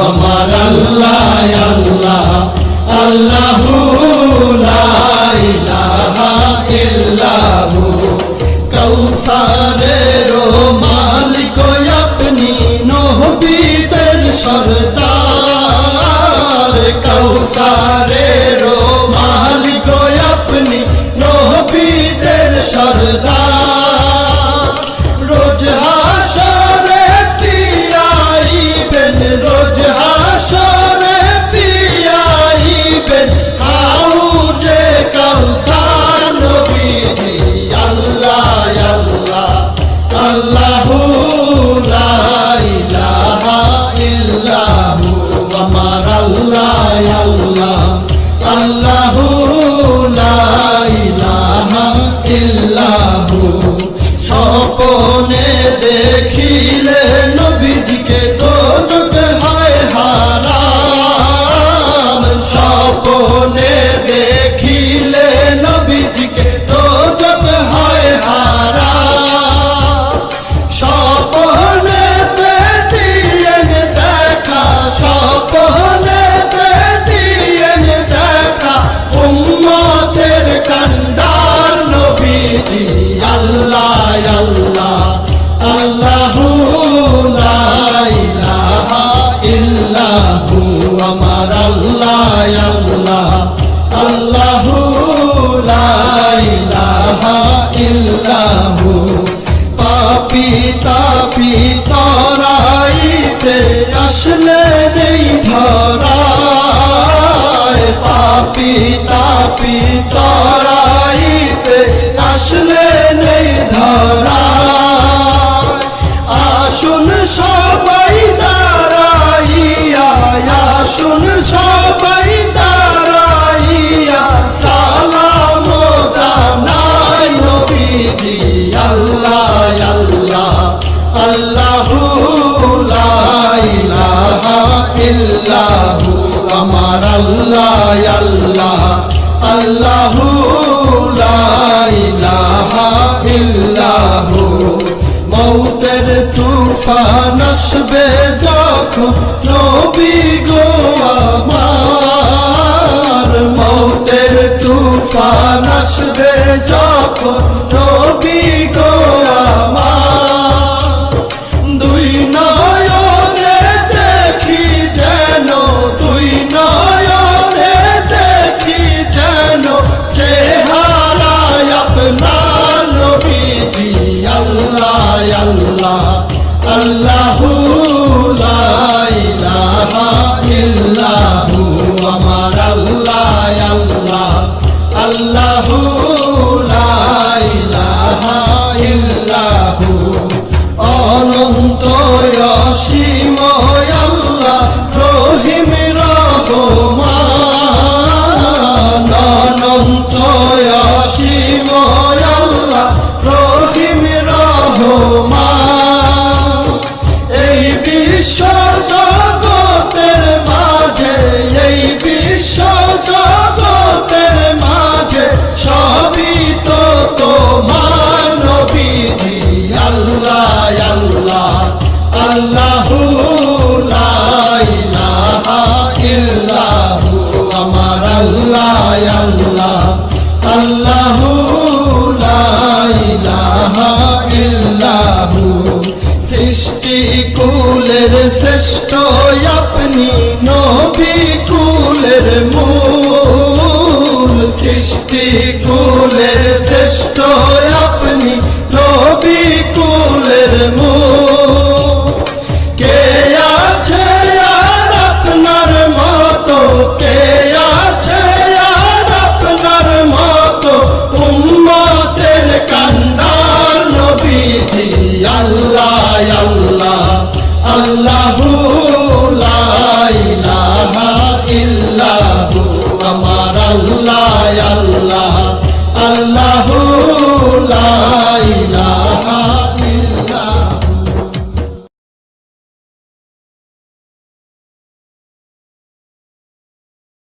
আমার আল্লাহ আল্লাহ আল্লাহু লা ইলাহা ইল্লাহু কৌসারের মালিক আপনি নবীদের সরদার কৌসারের মালিক আপনি নবীদের সরদার রোজ হাসরে পিয়াইবেন রোজ হাসরে পিয়াইবেন হাউজে কাউসার নবীজি আল্লাহ আল্লাহ আল্লাহু লা ইলাহা ইল্লাহু আমার আল্লাহ আল্লাহ আল্লাহু লা ইলাহা ইল্লাহু স্বপ্নে দেখিলে নবীজিকে দোজখ হয় হারাম স্বপ্নে দেখিলে নবীজিকে দোজখ হয় হারাম স্বপ্নেতে দিয়েন দেখা স্বপ্নেতে দিয়েন দেখা উম্মতের কান্ডার নবীজি আল্লাহ আল্লাহ আল্লাহু লা ইলাহা ইল্লাহু আমার আল্লাহ আল্লাহ আল্লাহু লা ইলাহা ইল্লাহু পাপী তাপী তরাইতে আসলে নেই ধরায় পাপী তাপী তরাইতে আসলে নেই ধরায় আসুন সবাই দাঁড়াইয়া আসুন সবাই দাঁড়াইয়া সালাম জানাই নবীজি আল্লাহ আল্লাহ আল্লাহু লা ইলাহা ইল্লাহু আমার আল্লাহ আল্লাহ আল্লাহু লা ইলাহা ইল্লাহু মৌতের তুফান আসবে যখন নবী গো আমার মৌতের তুফান আসবে যখন নবী গো আমার দুই নয়নে দেখি যেন দুই নয়নে দেখি যেন চেহারায় আপনার নবীজি আল্লাহ আল্লাহ আল্লাহু লা ইলাহা ইল্লাহু আমার আল্লাহ আল্লাহ আল্লাহু লা ইলাহা ইল্লাহু অনন্ত অসীম আল্লাহ রহিম রহমান অনন্ত অসীম আল্লাহ রহিম রহমান এই বিশ্ব জগতের মাঝে এই বিশ্ব জগতের মাঝে সবই তো তোমার নবীজি আল্লাহ আল্লাহ আল্লাহু লা ইলাহা ইল্লাহু আমার আল্লাহ আল্লাহ আল্লাহু লা ইলাহা ইল্লাহু সৃষ্টি কুলের শ্রেষ্ঠ আপনি নবী কুলের মূল সৃষ্টি কুলের শ্রেষ্ঠ আপনি নবী কুলের মূল